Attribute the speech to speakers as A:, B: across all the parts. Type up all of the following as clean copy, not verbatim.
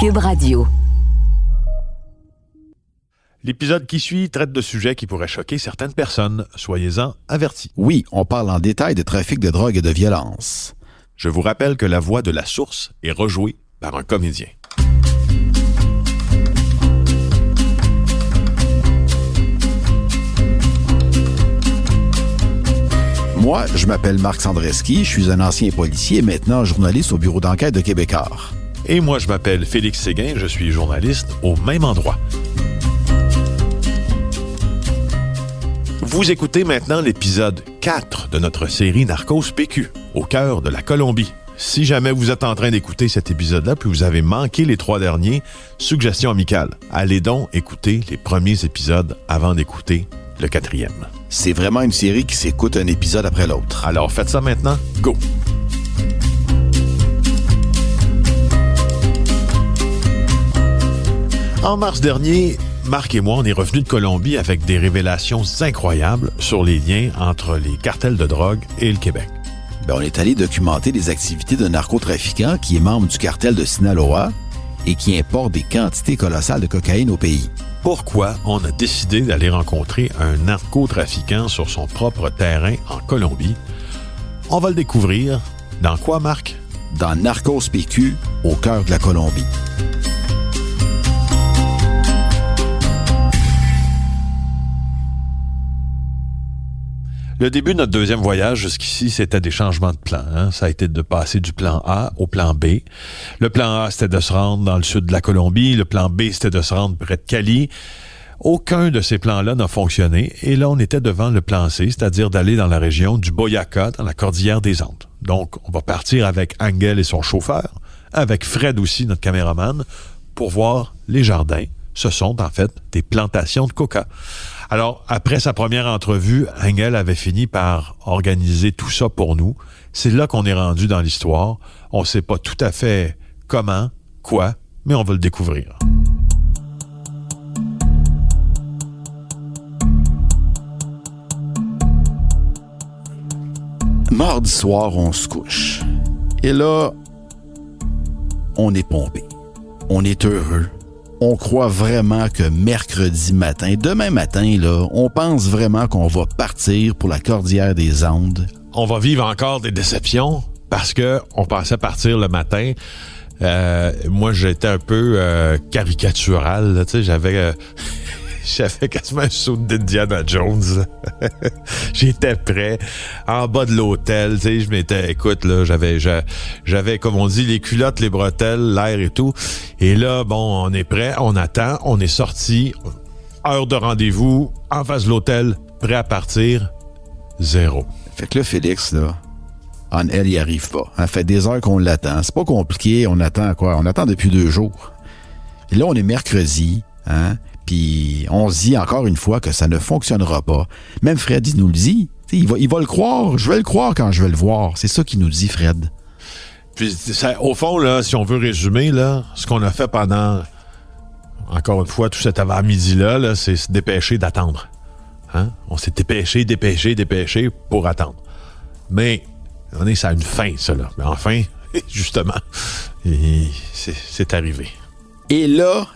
A: Cube Radio.
B: L'épisode qui suit traite de sujets qui pourraient choquer certaines personnes. Soyez-en avertis.
C: Oui, on parle en détail de trafic de drogue et de violence.
B: Je vous rappelle que la voix de la source est rejouée par un comédien.
C: Moi, je m'appelle Marc Sandreski, je suis un ancien policier et maintenant journaliste au bureau d'enquête de Québécois.
B: Et moi, je m'appelle Félix Séguin, je suis journaliste au même endroit. Vous écoutez maintenant l'épisode 4 de notre série Narcos PQ, au cœur de la Colombie. Si jamais vous êtes en train d'écouter cet épisode-là, puis vous avez manqué les 3 derniers, suggestion amicale, allez donc écouter les premiers épisodes avant d'écouter le 4e.
C: C'est vraiment une série qui s'écoute un épisode après l'autre.
B: Alors faites ça maintenant, go! En mars dernier, Marc et moi, on est revenus de Colombie avec des révélations incroyables sur les liens entre les cartels de drogue et le Québec.
C: On est allé documenter les activités d'un narcotrafiquant qui est membre du cartel de Sinaloa et qui importe des quantités colossales de cocaïne au pays.
B: Pourquoi on a décidé d'aller rencontrer un narcotrafiquant sur son propre terrain en Colombie? On va le découvrir. Dans quoi, Marc?
C: Dans Narcos PQ, au cœur de la Colombie.
B: Le début de notre deuxième voyage jusqu'ici, c'était des changements de plan. Ça a été de passer du plan A au plan B. Le plan A, c'était de se rendre dans le sud de la Colombie. Le plan B, c'était de se rendre près de Cali. Aucun de ces plans-là n'a fonctionné. Et là, on était devant le plan C, c'est-à-dire d'aller dans la région du Boyacá, dans la cordillère des Andes. Donc, on va partir avec Angel et son chauffeur, avec Fred aussi, notre caméraman, pour voir les jardins. Ce sont, en fait, des plantations de coca. Alors, après sa première entrevue, Angel avait fini par organiser tout ça pour nous. C'est là qu'on est rendu dans l'histoire. On ne sait pas tout à fait comment, quoi, mais on va le découvrir.
C: Mardi soir, on se couche. Et là, on est pompé. On est heureux. On croit vraiment que mercredi matin, demain matin, là, on pense vraiment qu'on va partir pour la cordillère des Andes.
B: On va vivre encore des déceptions parce que on pensait partir le matin. Moi, j'étais un peu caricatural. Là, tu sais, j'avais quasiment un saut d'Indiana Jones. J'étais prêt. En bas de l'hôtel, tu sais, je m'étais... Écoute, là, j'avais, comme on dit, les culottes, les bretelles, l'air et tout. Et là, bon, on est prêt, on attend, on est sorti. Heure de rendez-vous, en face de l'hôtel, prêt à partir. 0.
C: Fait que là, Félix, là, elle y arrive pas. Ça fait des heures qu'on l'attend. C'est pas compliqué, on attend quoi? On attend depuis 2 jours. Et là, on est mercredi, puis on se dit encore une fois que ça ne fonctionnera pas. Même Fred, il nous le dit. Il va le croire. Je vais le croire quand je vais le voir. C'est ça qu'il nous dit, Fred.
B: Puis, ça, au fond, là, si on veut résumer, là, ce qu'on a fait pendant, encore une fois, tout cet avant-midi-là, là, c'est se dépêcher d'attendre. On s'est dépêché pour attendre. Mais on est ça a une fin, ça, là. Mais enfin, justement, c'est arrivé.
C: Et là,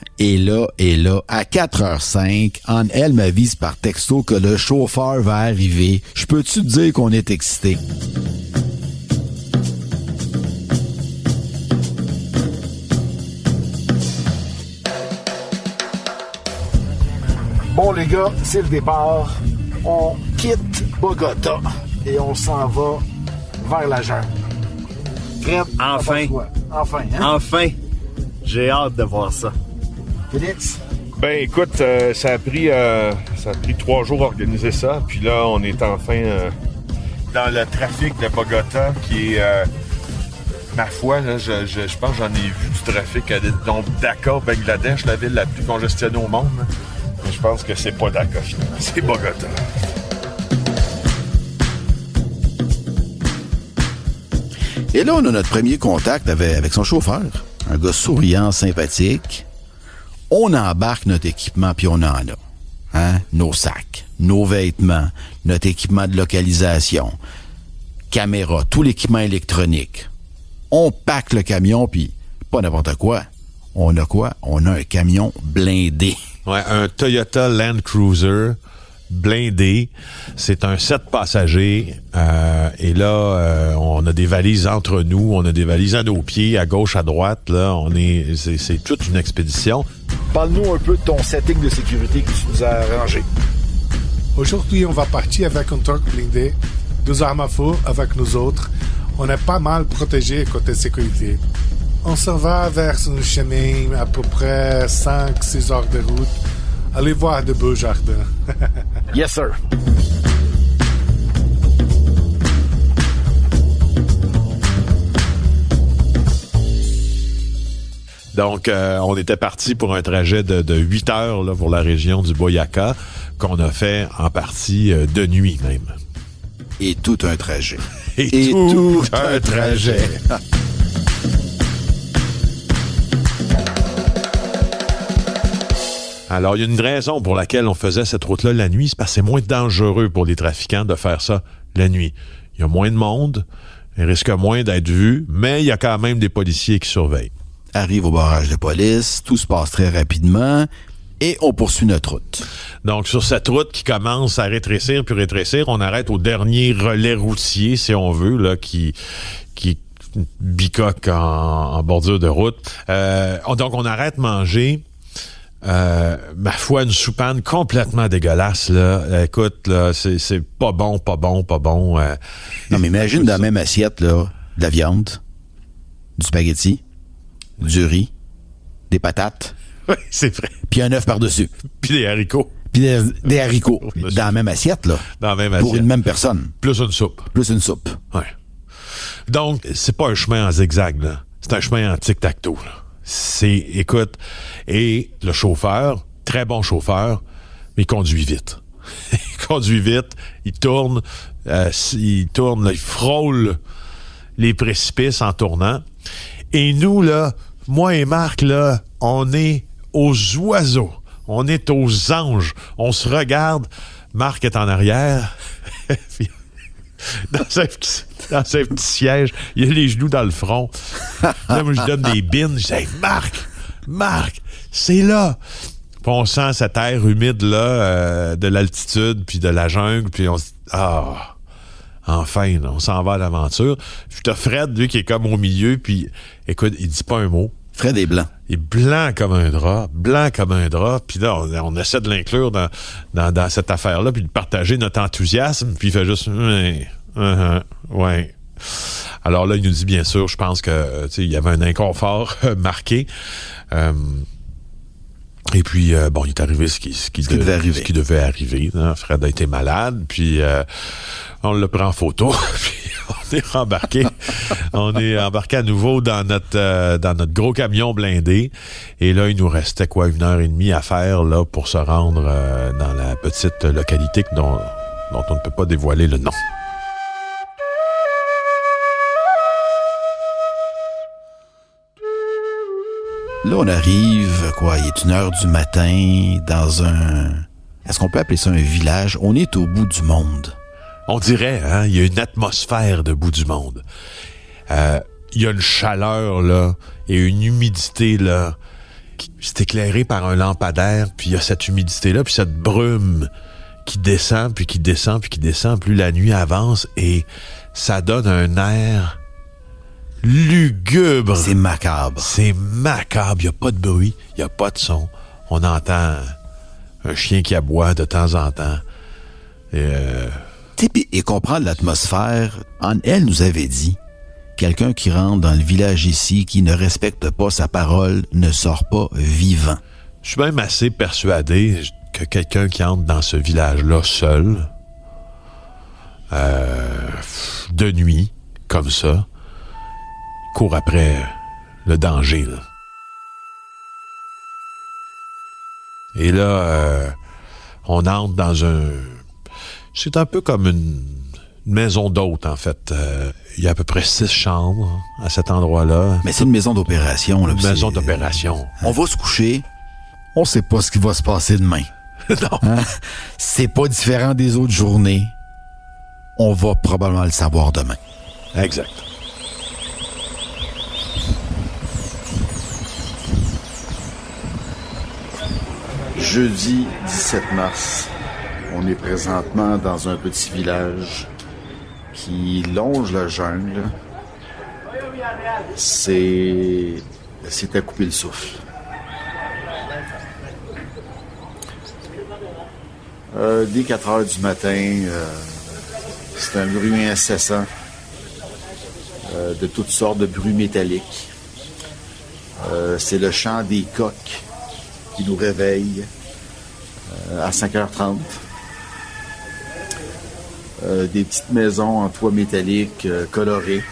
C: à 4h05, elle m'avise par texto que le chauffeur va arriver. Je peux-tu te dire qu'on est excité?
D: Bon, les gars, c'est le départ. On quitte Bogota et on s'en va vers la jungle. Fred,
E: enfin.
D: Enfin,
E: Enfin. J'ai hâte de voir ça.
D: Félix?
F: Ben écoute, ça a pris 3 jours à organiser ça. Puis là, on est enfin dans le trafic de Bogota qui est, ma foi, là, je pense que j'en ai vu du trafic donc Dhaka, Bangladesh, la ville la plus congestionnée au monde. Mais je pense que c'est pas Dhaka finalement, c'est Bogota.
C: Et là, on a notre premier contact avec son chauffeur. Un gars souriant, sympathique. On embarque notre équipement, puis on en a. Nos sacs, nos vêtements, notre équipement de localisation, caméra, tout l'équipement électronique. On pack le camion, puis pas n'importe quoi. on a quoi? On a un camion blindé.
B: Ouais, un Toyota Land Cruiser blindé. C'est un 7 passagers. Et là, on a des valises entre nous. On a des valises à nos pieds, à gauche, à droite. Là, c'est toute une expédition.
D: Parle-nous un peu de ton setting de sécurité que tu nous as arrangé.
A: Aujourd'hui, on va partir avec un truck blindé, 2 armes à feu avec nous autres. On est pas mal protégé côté sécurité. On s'en va vers un chemin à peu près 5-6 heures de route. Allez voir de beaux jardins.
D: Yes, sir.
B: Donc, on était parti pour un trajet de 8 heures là, pour la région du Boyacá, qu'on a fait en partie de nuit même.
C: Et tout un trajet.
B: Et tout un
C: trajet.
B: Alors, il y a une raison pour laquelle on faisait cette route-là la nuit, c'est parce que c'est moins dangereux pour les trafiquants de faire ça la nuit. Il y a moins de monde, il risque moins d'être vu, mais il y a quand même des policiers qui surveillent.
C: Arrive au barrage de police, tout se passe très rapidement et on poursuit notre route.
B: Donc, sur cette route qui commence à rétrécir, puis rétrécir, on arrête au dernier relais routier, si on veut, là, qui bicoque en bordure de route. Donc, on arrête manger. Ma foi, une soupane complètement dégueulasse, là. Écoute, là, c'est pas bon.
C: Non, mais imagine dans la même assiette, là, de la viande, du spaghetti, du riz, des patates.
B: Oui, c'est vrai.
C: Puis un œuf par-dessus.
B: Puis des haricots.
C: Puis des haricots. Dans la même assiette, là.
B: Dans la même
C: Pour
B: assiette.
C: une même personne.
B: Plus une soupe.
C: Plus une soupe.
B: Ouais. Donc, c'est pas un chemin en zigzag, là. C'est un chemin en tic-tac-toe, là. Écoute, et le chauffeur, très bon chauffeur, mais il conduit vite. Il conduit vite, il tourne, là, il frôle les précipices en tournant. Et nous, là, moi et Marc, là, on est aux oiseaux, on est aux anges, on se regarde, Marc est en arrière, dans un petit siège, il a les genoux dans le front. Là, moi, je donne des bines. Je dis, hey, Marc, c'est là. Puis on sent cet air humide, là, de l'altitude, puis de la jungle, puis on se dit, enfin, là, on s'en va à l'aventure. Puis t'as Fred, lui, qui est comme au milieu, puis écoute, il dit pas un mot.
C: Fred est blanc.
B: Il est blanc comme un drap. Puis là, on essaie de l'inclure dans cette affaire-là, puis de partager notre enthousiasme, puis il fait juste ouais. Alors là, il nous dit, bien sûr, je pense que il y avait un inconfort marqué. Et puis, il est arrivé ce qui devait arriver. Hein. Fred a été malade, puis on l'a pris en photo, puis on est rembarqué. On est embarqué à nouveau dans notre gros camion blindé. Et là, il nous restait 1h30 à faire là pour se rendre dans la petite localité dont on ne peut pas dévoiler le nom.
C: Là, on arrive, il est 1h du matin dans un... Est-ce qu'on peut appeler ça un village? On est au bout du monde.
B: On dirait, hein, il y a une atmosphère de bout du monde. Il y a une chaleur, là, et une humidité, là, c'est éclairé par un lampadaire, puis il y a cette humidité-là, puis cette brume qui descend, puis qui descend, puis qui descend, plus la nuit avance, et ça donne un air lugubre.
C: C'est macabre.
B: Il n'y a pas de bruit, il n'y a pas de son. On entend un chien qui aboie de temps en temps.
C: Et comprendre l'atmosphère, elle nous avait dit, quelqu'un qui rentre dans le village ici, qui ne respecte pas sa parole, ne sort pas vivant.
B: Je suis même assez persuadé que quelqu'un qui entre dans ce village-là seul, de nuit, comme ça, court après le danger, là. Et là, on entre dans un... C'est un peu comme une maison d'hôte, en fait. Il y a à peu près 6 chambres à cet endroit-là.
C: Mais c'est une maison d'opération, là.
B: Une maison d'opération.
C: On va se coucher, on sait pas ce qui va se passer demain.
B: Non.
C: Hein? C'est pas différent des autres journées. On va probablement le savoir demain.
B: Exact.
C: Jeudi 17 mars, on est présentement dans un petit village qui longe la jungle. C'est à couper le souffle. Dès 4 heures du matin, c'est un bruit incessant de toutes sortes de bruits métalliques. C'est le chant des coqs qui nous réveille à 5h30. Des petites maisons en toit métallique colorées.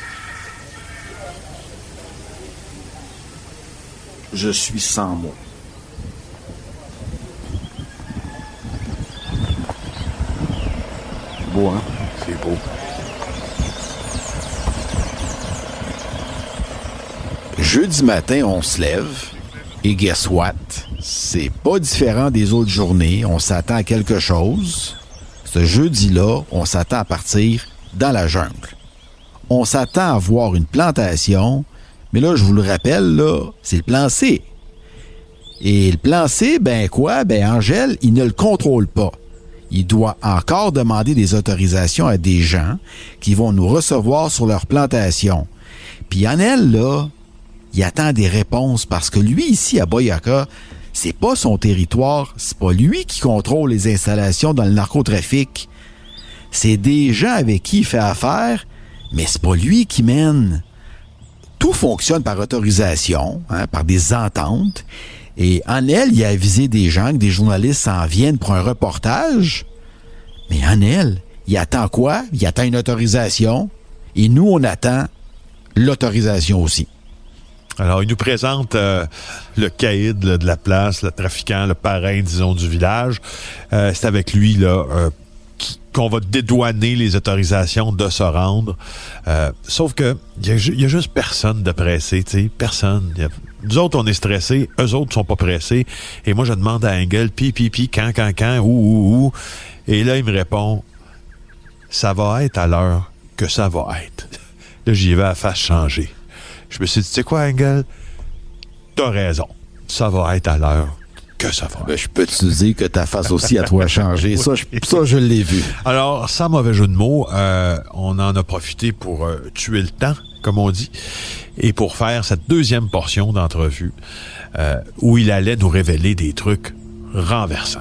C: Je suis sans mots. Beau, hein? C'est beau. Jeudi matin, on se lève et guess what? C'est pas différent des autres journées. On s'attend à quelque chose. Ce jeudi-là, on s'attend à partir dans la jungle. On s'attend à voir une plantation, mais là, je vous le rappelle, là, c'est le plan C. Et le plan C, ben quoi? Ben Angèle, il ne le contrôle pas. Il doit encore demander des autorisations à des gens qui vont nous recevoir sur leur plantation. Puis Annelle, là, il attend des réponses parce que lui, ici, à Boyaca, c'est pas son territoire, c'est pas lui qui contrôle les installations dans le narcotrafic. C'est des gens avec qui il fait affaire, mais c'est pas lui qui mène. Tout fonctionne par autorisation, hein, par des ententes. Et Annelle, il a avisé des gens que des journalistes s'en viennent pour un reportage. Mais Annelle, il attend quoi? Il attend une autorisation. Et nous, on attend l'autorisation aussi.
B: Alors, il nous présente le caïd là, de la place, le trafiquant, le parrain, disons, du village. C'est avec lui là qu'on va dédouaner les autorisations de se rendre. Sauf que il y a juste personne de pressé, tu sais, personne. Nous autres, on est stressés, eux autres sont pas pressés. Et moi, je demande à Engel, quand, où. Et là, il me répond, ça va être à l'heure que ça va être. Là, j'y vais à face changer. Je me suis dit, tu sais quoi, Engel? T'as raison. Ça va être à l'heure que ça va.
C: Ben, je peux te dire que ta face aussi à toi a changé. Ça, je l'ai vu.
B: Alors, sans mauvais jeu de mots, on en a profité pour tuer le temps, comme on dit, et pour faire cette deuxième portion d'entrevue où il allait nous révéler des trucs renversants.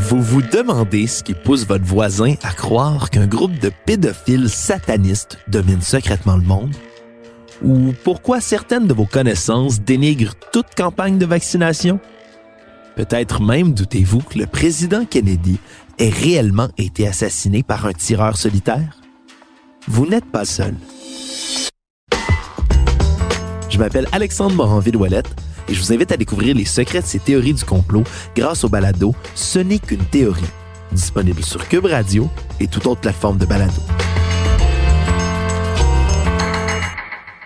G: Vous vous demandez ce qui pousse votre voisin à croire qu'un groupe de pédophiles satanistes domine secrètement le monde? Ou pourquoi certaines de vos connaissances dénigrent toute campagne de vaccination? Peut-être même doutez-vous que le président Kennedy ait réellement été assassiné par un tireur solitaire? Vous n'êtes pas seul. Je m'appelle Alexandre Moranville-Ouellette et je vous invite à découvrir les secrets de ces théories du complot grâce au balado « Ce n'est qu'une théorie », disponible sur Cube Radio et toute autre plateforme de balado.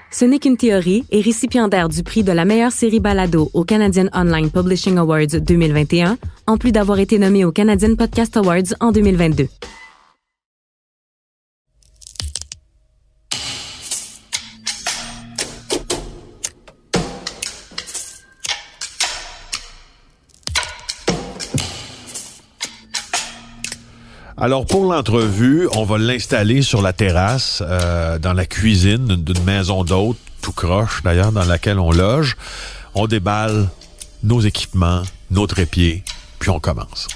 H: Ce n'est qu'une théorie est récipiendaire du prix de la meilleure série balado au Canadian Online Publishing Awards 2021, en plus d'avoir été nommé au Canadian Podcast Awards en 2022.
B: Alors, pour l'entrevue, on va l'installer sur la terrasse, dans la cuisine d'une maison d'hôte, tout croche d'ailleurs, dans laquelle on loge. On déballe nos équipements, nos trépieds, puis on commence.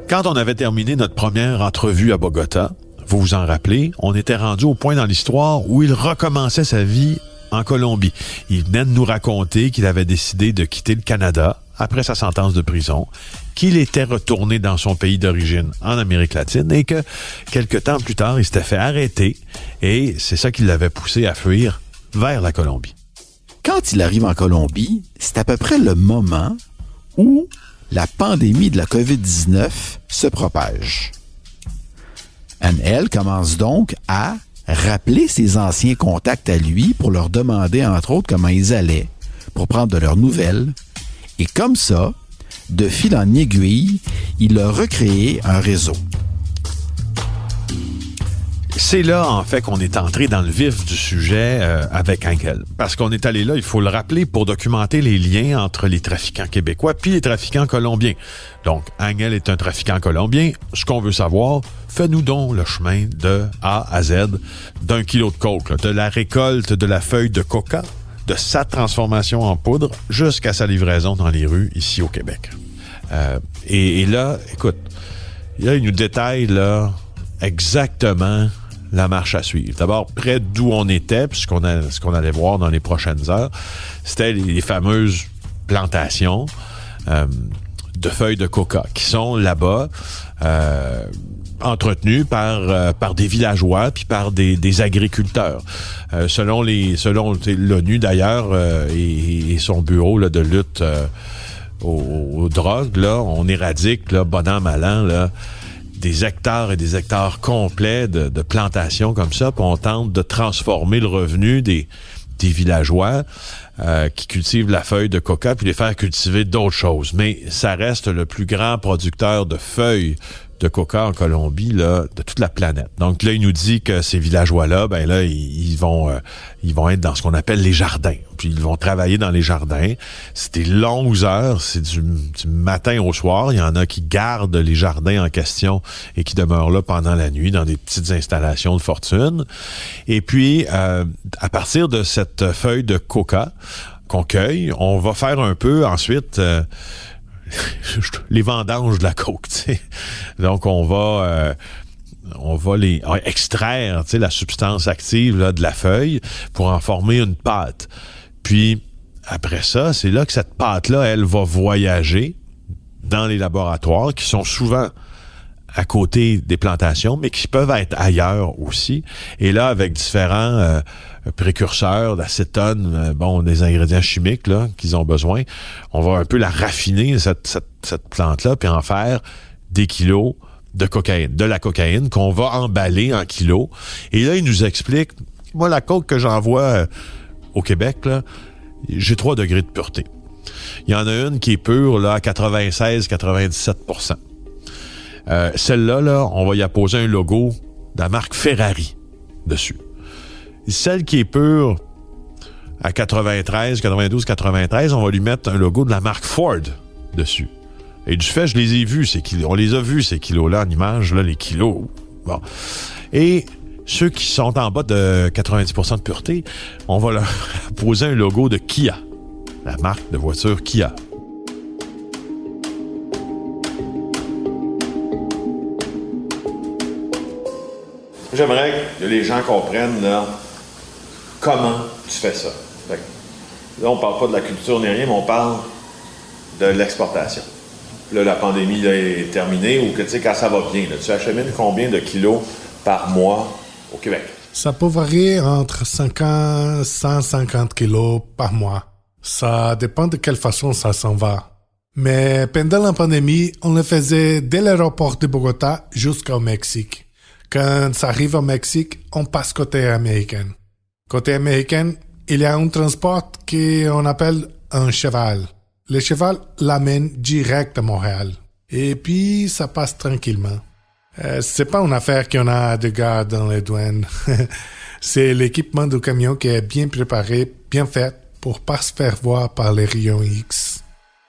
B: Quand on avait terminé notre première entrevue à Bogota, vous vous en rappelez, on était rendu au point dans l'histoire où il recommençait sa vie en Colombie. Il venait de nous raconter qu'il avait décidé de quitter le Canada après sa sentence de prison, qu'il était retourné dans son pays d'origine en Amérique latine et que, quelque temps plus tard, il s'était fait arrêter et c'est ça qui l'avait poussé à fuir vers la Colombie.
C: Quand il arrive en Colombie, c'est à peu près le moment où la pandémie de la COVID-19 se propage. Anne, elle, commence donc à rappeler ses anciens contacts à lui pour leur demander, entre autres, comment ils allaient, pour prendre de leurs nouvelles. Et comme ça, de fil en aiguille, il a recréé un réseau.
B: C'est là, en fait, qu'on est entré dans le vif du sujet avec Angel. Parce qu'on est allé là, il faut le rappeler, pour documenter les liens entre les trafiquants québécois puis les trafiquants colombiens. Donc, Angel est un trafiquant colombien. Ce qu'on veut savoir, fais-nous donc le chemin de A à Z d'1 kilo de coke, là, de la récolte de la feuille de coca, de sa transformation en poudre, jusqu'à sa livraison dans les rues ici au Québec. Et là, écoute, là, il nous détaille là exactement la marche à suivre. D'abord, près d'où on était, puis ce qu'on allait voir dans les prochaines heures, c'était les fameuses plantations de feuilles de coca qui sont là-bas entretenues par des villageois puis par des agriculteurs. Selon l'ONU d'ailleurs et son bureau là, de lutte aux drogues, là, on éradique là, bon an mal an là, des hectares et des hectares complets de plantations comme ça, puis on tente de transformer le revenu des villageois qui cultivent la feuille de coca puis les faire cultiver d'autres choses. Mais ça reste le plus grand producteur de feuilles de coca en Colombie là, de toute la planète. Donc là, il nous dit que ces villageois-là, ben là, ils vont être dans ce qu'on appelle les jardins. Puis ils vont travailler dans les jardins. C'est des longues heures, c'est du matin au soir. Il y en a qui gardent les jardins en question et qui demeurent là pendant la nuit dans des petites installations de fortune. Et puis, à partir de cette feuille de coca qu'on cueille, on va faire un peu ensuite les vendanges de la coke, tu sais. Donc, on va les extraire, tu sais, la substance active là, de la feuille pour en former une pâte. Puis, après ça, c'est là que cette pâte-là, elle va voyager dans les laboratoires qui sont souvent à côté des plantations, mais qui peuvent être ailleurs aussi. Et là, avec différents précurseurs d'acétone, des ingrédients chimiques là qu'ils ont besoin, on va un peu la raffiner, cette plante-là, puis en faire des kilos de cocaïne, de la cocaïne qu'on va emballer en kilos. Et là, il nous explique, moi, la coke que j'envoie au Québec, là, j'ai 3 degrés de pureté. Il y en a une qui est pure là, à 96-97%. Celle-là, là, on va y apposer un logo de la marque Ferrari dessus. Celle qui est pure à 93, 92, 93, on va lui mettre un logo de la marque Ford dessus. Et du fait, je les ai vus, ces kilos. On les a vus, ces kilos-là, en image, là, les kilos. Bon. Et ceux qui sont en bas de 90% de pureté, on va leur poser un logo de Kia, la marque de voiture Kia. J'aimerais que les gens comprennent là, comment tu fais ça. Fait que, là, on parle pas de la culture ni rien, mais on parle de l'exportation. Là, la pandémie là, est terminée, ou que tu sais, quand ça va bien, là, tu achemines combien de kilos par mois au Québec?
A: Ça peut varier entre 50 et 150 kilos par mois. Ça dépend de quelle façon ça s'en va. Mais pendant la pandémie, on le faisait dès l'aéroport de Bogota jusqu'au Mexique. Quand ça arrive au Mexique, on passe côté américain. Côté américain, il y a un transport qu'on appelle un cheval. Le cheval l'amène direct à Montréal. Et puis, ça passe tranquillement. C'est pas une affaire qu'on a de gars dans les douanes. C'est l'équipement du camion qui est bien préparé, bien fait, pour pas se faire voir par les rayons X.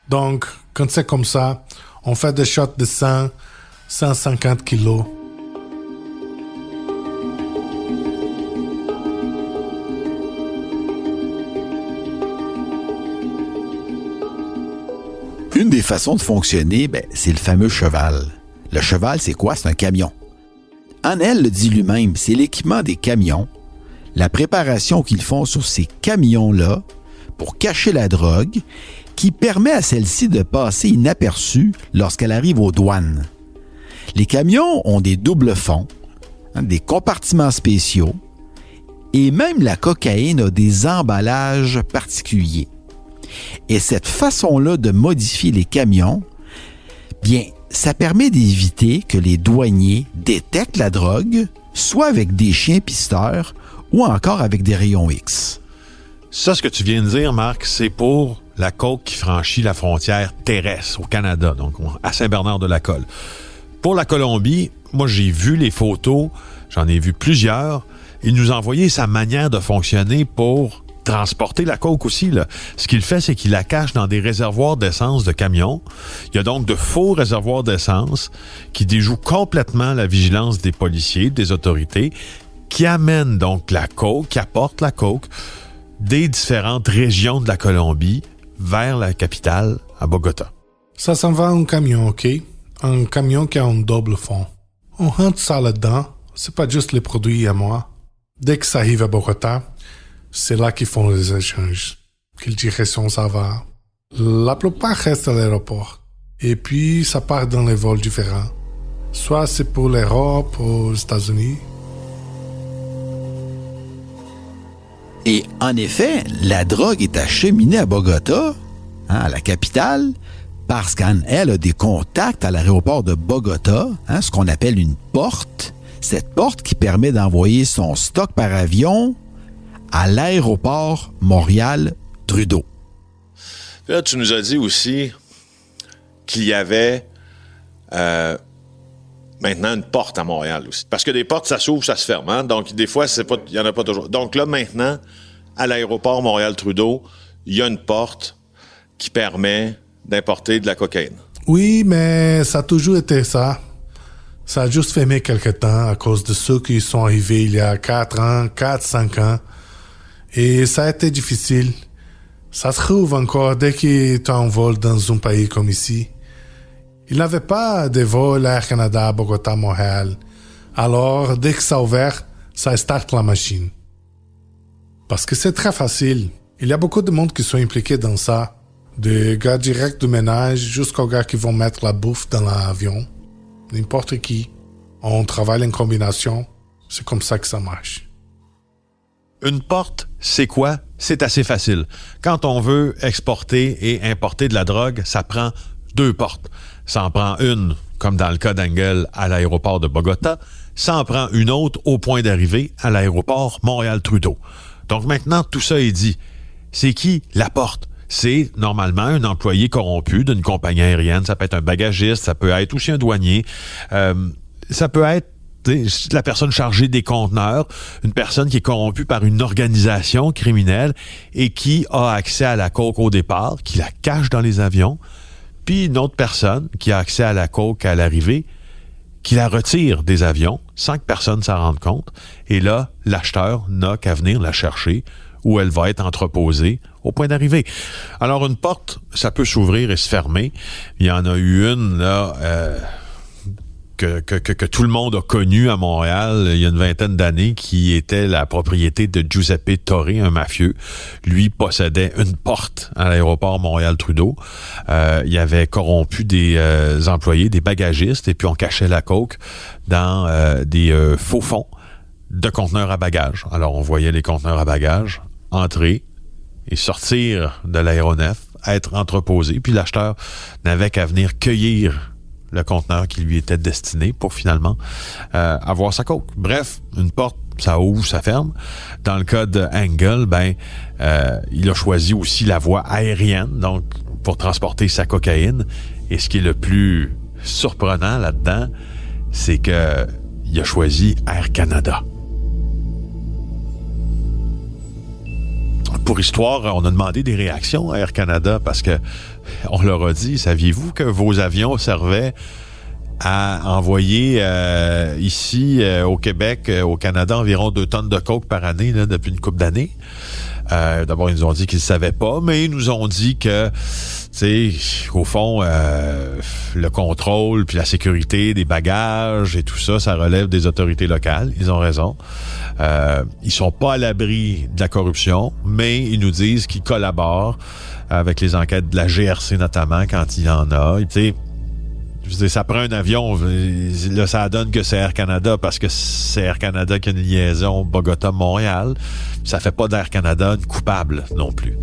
A: Donc, quand c'est comme ça, on fait des shots de 100, 150 kilos.
C: Une des façons de fonctionner, c'est le fameux cheval. Le cheval, c'est quoi? C'est un camion. Anel le dit lui-même, c'est l'équipement des camions, la préparation qu'ils font sur ces camions-là pour cacher la drogue qui permet à celle-ci de passer inaperçue lorsqu'elle arrive aux douanes. Les camions ont des doubles fonds, des compartiments spéciaux et même la cocaïne a des emballages particuliers. Et cette façon-là de modifier les camions, Bien, ça permet d'éviter que les douaniers détectent la drogue, soit avec des chiens pisteurs ou encore avec des rayons X.
B: Ça, ce que tu viens de dire, Marc, c'est pour la coke qui franchit la frontière terrestre au Canada, donc à Saint-Bernard-de-la-Colle. Pour la Colombie, moi, j'ai vu les photos, j'en ai vu plusieurs. Il nous a envoyé sa manière de fonctionner pour transporter la coke aussi, là. Ce qu'il fait, c'est qu'il la cache dans des réservoirs d'essence de camions. Il y a donc de faux réservoirs d'essence qui déjouent complètement la vigilance des policiers, des autorités, qui amènent donc la coke, qui apportent la coke des différentes régions de la Colombie vers la capitale, à Bogota.
A: Ça s'en va en camion, OK? Un camion qui a un double fond. On rentre ça là-dedans. C'est pas juste les produits à moi. Dès que ça arrive à Bogota, c'est là qu'ils font les échanges. Quelle direction ça va? La plupart restent à l'aéroport. Et puis, ça part dans les vols différents. Soit c'est pour l'Europe ou aux États-Unis.
C: Et en effet, la drogue est acheminée à Bogota, à la capitale, parce qu'elle a des contacts à l'aéroport de Bogota, ce qu'on appelle une porte. Cette porte qui permet d'envoyer son stock par avion à l'aéroport Montréal-Trudeau.
B: Là, tu nous as dit aussi qu'il y avait maintenant une porte à Montréal aussi. Parce que des portes, ça s'ouvre, ça se ferme. Hein? Donc, des fois, il n'y en a pas toujours. Donc là, maintenant, à l'aéroport Montréal-Trudeau, il y a une porte qui permet d'importer de la cocaïne.
A: Oui, mais ça a toujours été ça. Ça a juste fermé quelque temps à cause de ceux qui sont arrivés il y a 5 ans. Et ça a été difficile. Ça se rouvre encore dès que tu envoles dans un pays comme ici. Il n'avait pas de vol Air Canada, Bogota, Montréal. Alors, dès que ça a ouvert, ça starte la machine. Parce que c'est très facile. Il y a beaucoup de monde qui sont impliqués dans ça. Des gars directs du ménage jusqu'aux gars qui vont mettre la bouffe dans l'avion. N'importe qui. On travaille en combination. C'est comme ça que ça marche.
B: Une porte, c'est quoi? C'est assez facile. Quand on veut exporter et importer de la drogue, ça prend 2 portes. Ça en prend une, comme dans le cas d'Engel, à l'aéroport de Bogota. Ça en prend une autre au point d'arrivée à l'aéroport Montréal-Trudeau. Donc maintenant, tout ça est dit. C'est qui la porte? C'est normalement un employé corrompu d'une compagnie aérienne. Ça peut être un bagagiste, ça peut être aussi un douanier. Ça peut être la personne chargée des conteneurs, une personne qui est corrompue par une organisation criminelle et qui a accès à la coke au départ, qui la cache dans les avions, puis une autre personne qui a accès à la coke à l'arrivée, qui la retire des avions sans que personne s'en rende compte. Et là, l'acheteur n'a qu'à venir la chercher où elle va être entreposée au point d'arrivée. Alors, une porte, ça peut s'ouvrir et se fermer. Il y en a eu une, là, que tout le monde a connue à Montréal il y a une vingtaine d'années, qui était la propriété de Giuseppe Torre, un mafieux. Lui possédait une porte à l'aéroport Montréal-Trudeau. Il avait corrompu des employés, des bagagistes, et puis on cachait la coke dans des faux fonds de conteneurs à bagages. Alors, on voyait les conteneurs à bagages entrer et sortir de l'aéronef, être entreposés, puis l'acheteur n'avait qu'à venir cueillir le conteneur qui lui était destiné pour finalement avoir sa coke. Bref, une porte, ça ouvre, ça ferme. Dans le cas de Engel, il a choisi aussi la voie aérienne, donc pour transporter sa cocaïne. Et ce qui est le plus surprenant là-dedans, c'est que il a choisi Air Canada. Pour histoire, on a demandé des réactions à Air Canada parce que on leur a dit, saviez-vous que vos avions servaient à envoyer ici au Québec, au Canada, environ 2 tonnes de coke par année là, depuis une couple d'années? D'abord, ils nous ont dit qu'ils ne savaient pas, mais ils nous ont dit que, tu sais, au fond, le contrôle puis la sécurité des bagages et tout ça, ça relève des autorités locales. Ils ont raison. Ils sont pas à l'abri de la corruption, mais ils nous disent qu'ils collaborent avec les enquêtes de la GRC notamment quand il y en a. Tu sais, je veux dire, ça prend un avion. Là, ça donne que c'est Air Canada parce que c'est Air Canada qui a une liaison Bogota-Montréal. Ça fait pas d'Air Canada une coupable non plus.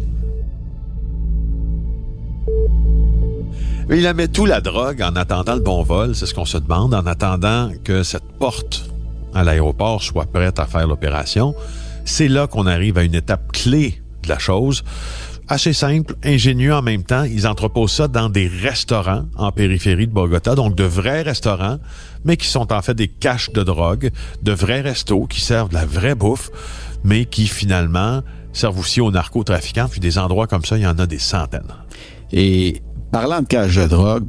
B: Mais il aimait tout la drogue en attendant le bon vol, c'est ce qu'on se demande, en attendant que cette porte à l'aéroport soit prête à faire l'opération. C'est là qu'on arrive à une étape clé de la chose. Assez simple, ingénieux en même temps. Ils entreposent ça dans des restaurants en périphérie de Bogota, donc de vrais restaurants, mais qui sont en fait des caches de drogue, de vrais restos qui servent de la vraie bouffe, mais qui finalement servent aussi aux narcotrafiquants. Puis des endroits comme ça, il y en a des centaines.
C: Et parlant de cache de drogue,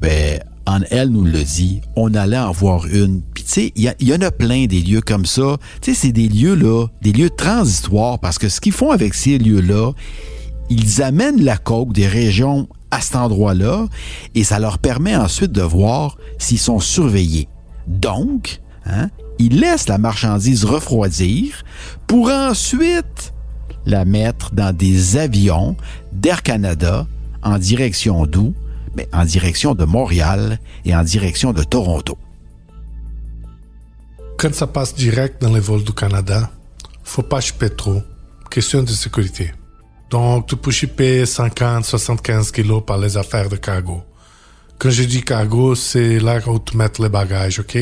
C: Anne-Elle nous le dit, on allait en voir une. Puis tu sais, il y en a plein des lieux comme ça. Tu sais, c'est des lieux là, des lieux transitoires, parce que ce qu'ils font avec ces lieux-là, ils amènent la coke des régions à cet endroit-là et ça leur permet ensuite de voir s'ils sont surveillés. Donc, ils laissent la marchandise refroidir pour ensuite la mettre dans des avions d'Air Canada en direction d'où? Mais en direction de Montréal et en direction de Toronto.
A: Quand ça passe direct dans les vols du Canada, faut pas shipper trop. Question de sécurité. Donc, tu peux shipper 50-75 kilos par les affaires de cargo. Quand je dis cargo, c'est là où tu mets les bagages, OK?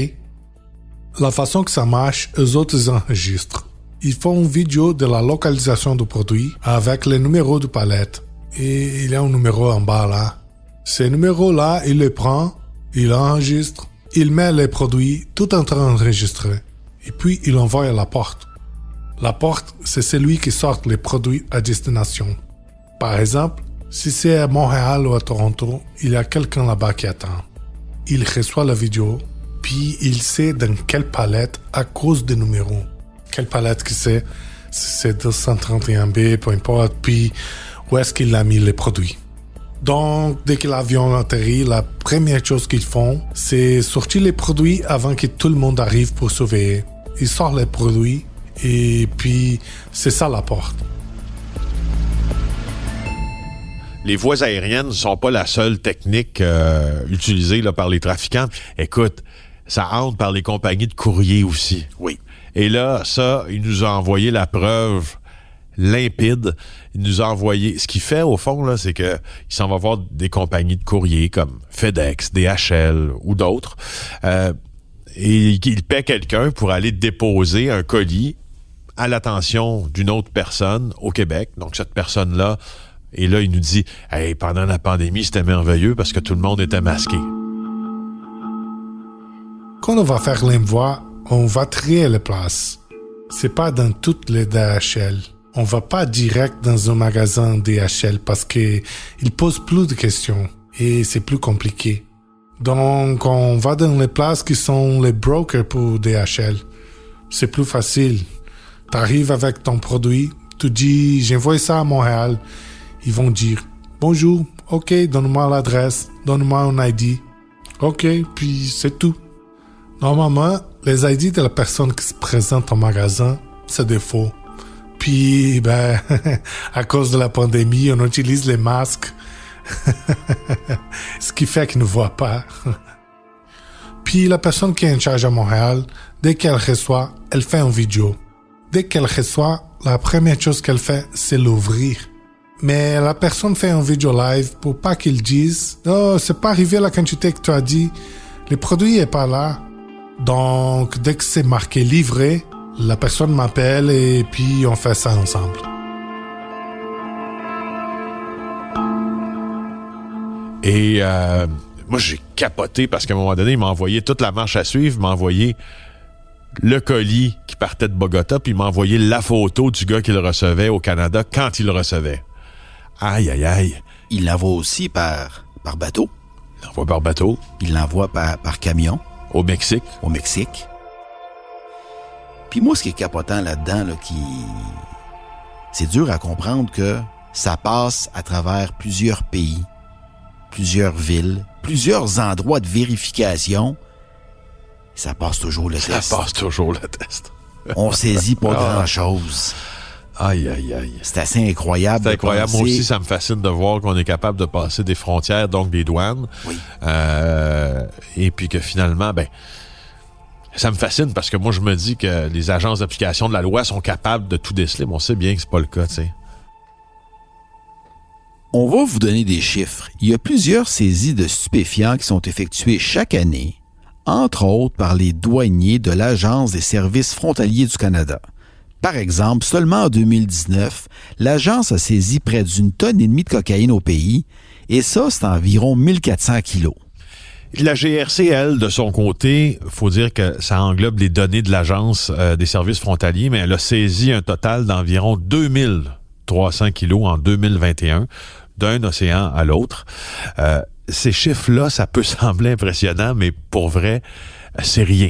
A: La façon que ça marche, eux autres, ils enregistrent. Ils font une vidéo de la localisation du produit avec les numéros de palette. Et il y a un numéro en bas là. Ces numéros-là, il les prend, il enregistre, il met les produits tout en train d'enregistrer. Et puis, il envoie à la porte. La porte, c'est celui qui sort les produits à destination. Par exemple, si c'est à Montréal ou à Toronto, il y a quelqu'un là-bas qui attend. Il reçoit la vidéo, puis il sait dans quelle palette à cause des numéros. Quelle palette que c'est? C'est 231B, peu importe, puis où est-ce qu'il a mis les produits. Donc, dès que l'avion atterrit, la première chose qu'ils font, c'est sortir les produits avant que tout le monde arrive pour surveiller. Ils sortent les produits et puis c'est ça la porte.
B: Les voies aériennes ne sont pas la seule technique utilisée là, par les trafiquants. Écoute, ça entre par les compagnies de courrier aussi.
C: Oui.
B: Et là, ça, il nous a envoyé la preuve limpide. Il nous a envoyé... Ce qu'il fait, au fond, là, c'est qu'il s'en va voir des compagnies de courrier comme FedEx, DHL ou d'autres. Et il paie quelqu'un pour aller déposer un colis à l'attention d'une autre personne au Québec. Donc, cette personne-là, et là, il nous dit « Hey, pendant la pandémie, c'était merveilleux parce que tout le monde était masqué. »
A: Quand on va faire l'envoi, on va trier les places. C'est pas dans toutes les DHL. On va pas direct dans un magasin DHL parce que il pose plus de questions et c'est plus compliqué. Donc, on va dans les places qui sont les brokers pour DHL. C'est plus facile. T'arrives avec ton produit, tu dis, j'envoie ça à Montréal. Ils vont dire, bonjour, ok, donne-moi l'adresse, donne-moi un ID. Ok, puis c'est tout. Normalement, les ID de la personne qui se présente au magasin, c'est des faux. Puis, à cause de la pandémie, on utilise les masques. Ce qui fait qu'ils ne voient pas. Puis, la personne qui est en charge à Montréal, dès qu'elle reçoit, elle fait une vidéo. Dès qu'elle reçoit, la première chose qu'elle fait, c'est l'ouvrir. Mais la personne fait une vidéo live pour pas qu'ils disent « Oh, c'est pas arrivé la quantité que tu as dit. Le produit est pas là. » Donc, dès que c'est marqué « livré », la personne m'appelle et puis on fait ça ensemble.
B: Et moi, j'ai capoté parce qu'à un moment donné, il m'a envoyé toute la marche à suivre, il m'a envoyé le colis qui partait de Bogota, puis il m'a envoyé la photo du gars qui le recevait au Canada quand il le recevait. Aïe, aïe, aïe.
C: Il l'envoie aussi par bateau.
B: Il l'envoie par bateau.
C: Il l'envoie par camion.
B: Au Mexique.
C: Au Mexique. Puis moi, ce qui est capotant là-dedans, là, c'est dur à comprendre que ça passe à travers plusieurs pays, plusieurs villes, plusieurs endroits de vérification. Ça passe toujours le test.
B: Ça passe toujours le test.
C: On saisit pas grand-chose.
B: Aïe, aïe, aïe.
C: C'est assez incroyable.
B: C'est incroyable. Moi aussi, ça me fascine de voir qu'on est capable de passer des frontières, donc des douanes.
C: Oui.
B: Et puis que finalement, ça me fascine parce que moi, je me dis que les agences d'application de la loi sont capables de tout déceler. Mais on sait bien que c'est pas le cas, tu sais.
C: On va vous donner des chiffres. Il y a plusieurs saisies de stupéfiants qui sont effectuées chaque année, entre autres par les douaniers de l'Agence des services frontaliers du Canada. Par exemple, seulement en 2019, l'agence a saisi près d'1,5 tonne de cocaïne au pays, et ça, c'est environ 1400 kilos.
B: La GRC, elle, de son côté, faut dire que ça englobe les données de l'Agence des services frontaliers, mais elle a saisi un total d'environ 2300 kilos en 2021, d'un océan à l'autre. Ces chiffres-là, ça peut sembler impressionnant, mais pour vrai, c'est rien.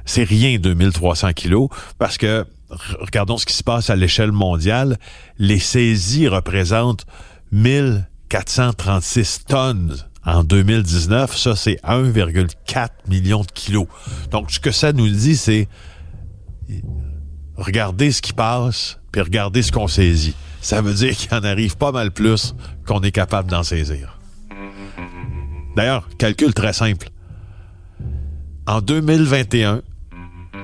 B: C'est rien, 2300 kilos, parce que, regardons ce qui se passe à l'échelle mondiale, les saisies représentent 1436 tonnes en 2019. Ça, c'est 1,4 million de kilos. Donc, ce que ça nous dit, c'est regardez ce qui passe, puis regardez ce qu'on saisit. Ça veut dire qu'il en arrive pas mal plus qu'on est capable d'en saisir. D'ailleurs, calcul très simple. En 2021,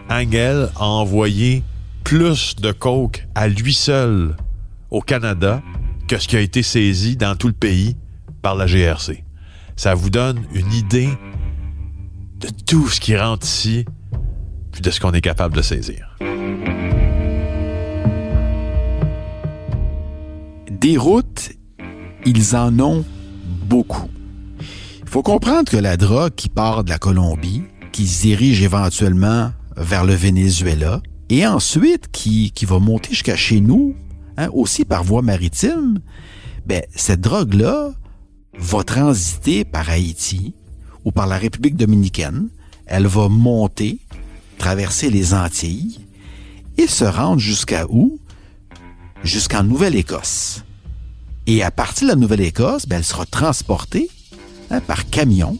B: Angel a envoyé plus de coke à lui seul au Canada que ce qui a été saisi dans tout le pays par la GRC. Ça vous donne une idée de tout ce qui rentre ici puis de ce qu'on est capable de saisir.
C: Des routes, ils en ont beaucoup. Il faut comprendre que la drogue qui part de la Colombie, qui se dirige éventuellement vers le Venezuela, et ensuite qui va monter jusqu'à chez nous, aussi par voie maritime, cette drogue-là va transiter par Haïti ou par la République dominicaine. Elle va monter, traverser les Antilles et se rendre jusqu'à où? Jusqu'en Nouvelle-Écosse. Et à partir de la Nouvelle-Écosse, elle sera transportée par camion,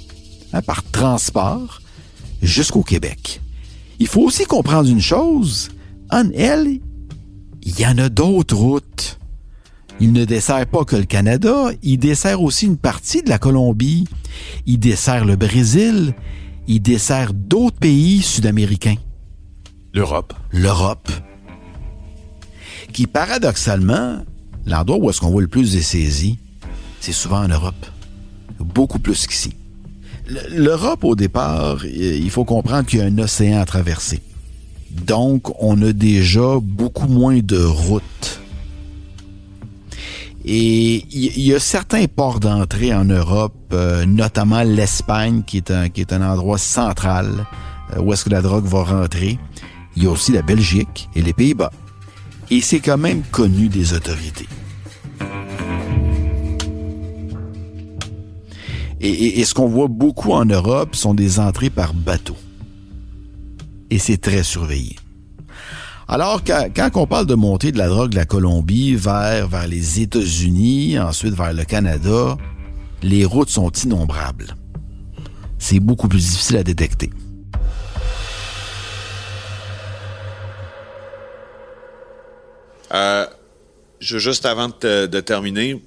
C: par transport, jusqu'au Québec. Il faut aussi comprendre une chose, en elle, il y en a d'autres routes. Il ne dessert pas que le Canada, il dessert aussi une partie de la Colombie, il dessert le Brésil, il dessert d'autres pays sud-américains.
B: L'Europe.
C: Qui, paradoxalement, l'endroit où est-ce qu'on voit le plus de saisies, c'est souvent en Europe. Beaucoup plus qu'ici. L'Europe, au départ, il faut comprendre qu'il y a un océan à traverser. Donc, on a déjà beaucoup moins de routes. Et il y a certains ports d'entrée en Europe, notamment l'Espagne, qui est un endroit central où est-ce que la drogue va rentrer. Il y a aussi la Belgique et les Pays-Bas. Et c'est quand même connu des autorités. Et ce qu'on voit beaucoup en Europe sont des entrées par bateau. Et c'est très surveillé. Alors, quand on parle de montée de la drogue de la Colombie vers les États-Unis, ensuite vers le Canada, les routes sont innombrables. C'est beaucoup plus difficile à détecter.
B: Juste avant de terminer,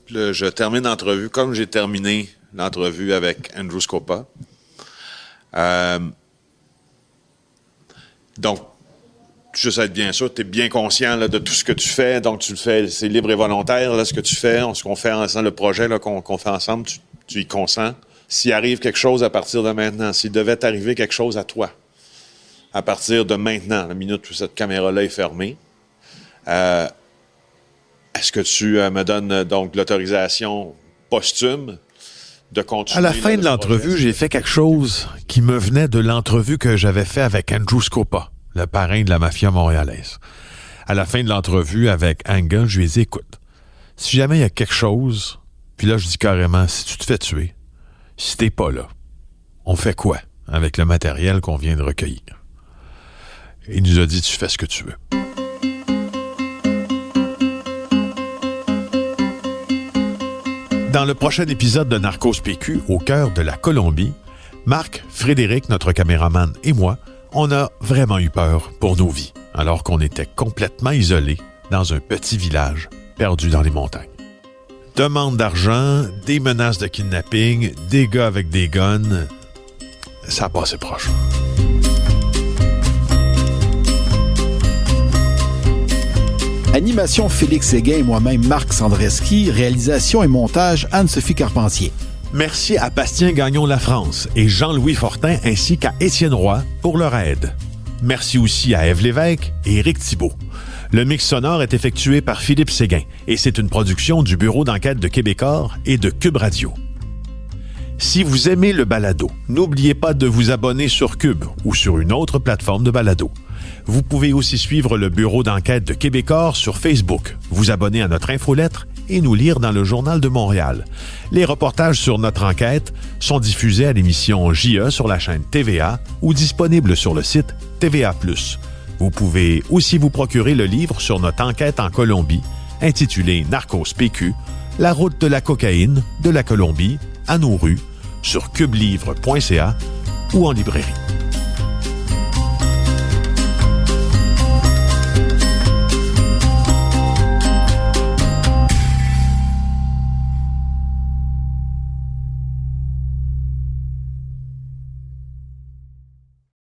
B: je termine l'entrevue comme j'ai terminé l'entrevue avec Andrew Scopa. Donc, juste être bien sûr, tu es bien conscient là, de tout ce que tu fais. Donc, tu le fais, c'est libre et volontaire, là, ce que tu fais, ce qu'on fait ensemble, le projet là, qu'on fait ensemble, tu y consens. S'il arrive quelque chose à partir de maintenant, s'il devait t'arriver quelque chose à toi, à partir de maintenant, la minute où cette caméra-là est fermée, est-ce que tu me donnes donc l'autorisation posthume de continuer? À la fin de l'entrevue, j'ai fait quelque chose qui me venait de l'entrevue que j'avais fait avec Andrew Scopa, le parrain de la mafia montréalaise. À la fin de l'entrevue avec Angel, je lui ai dit, écoute, si jamais il y a quelque chose, puis là, je dis carrément, si tu te fais tuer, si t'es pas là, on fait quoi avec le matériel qu'on vient de recueillir? Il nous a dit, tu fais ce que tu veux. Dans le prochain épisode de Narcos PQ, au cœur de la Colombie, Marc, Frédéric, notre caméraman et moi, on a vraiment eu peur pour nos vies, alors qu'on était complètement isolés dans un petit village perdu dans les montagnes. Demande d'argent, des menaces de kidnapping, des gars avec des guns, ça a passé proche.
C: Animation Félix Séguin et moi-même Marc Sandreski. Réalisation et montage Anne-Sophie Carpentier.
B: Merci à Bastien Gagnon-Lafrance et Jean-Louis Fortin ainsi qu'à Étienne Roy pour leur aide. Merci aussi à Ève Lévesque et Éric Thibault. Le mix sonore est effectué par Philippe Séguin et c'est une production du Bureau d'enquête de Québecor et de Cube Radio. Si vous aimez le balado, n'oubliez pas de vous abonner sur Cube ou sur une autre plateforme de balado. Vous pouvez aussi suivre le Bureau d'enquête de Québecor sur Facebook, vous abonner à notre infolettre et nous lire dans le Journal de Montréal. Les reportages sur notre enquête sont diffusés à l'émission JE sur la chaîne TVA ou disponibles sur le site TVA+. Vous pouvez aussi vous procurer le livre sur notre enquête en Colombie, intitulé Narcos PQ, la route de la cocaïne de la Colombie à nos rues, sur cubelivre.ca ou en librairie.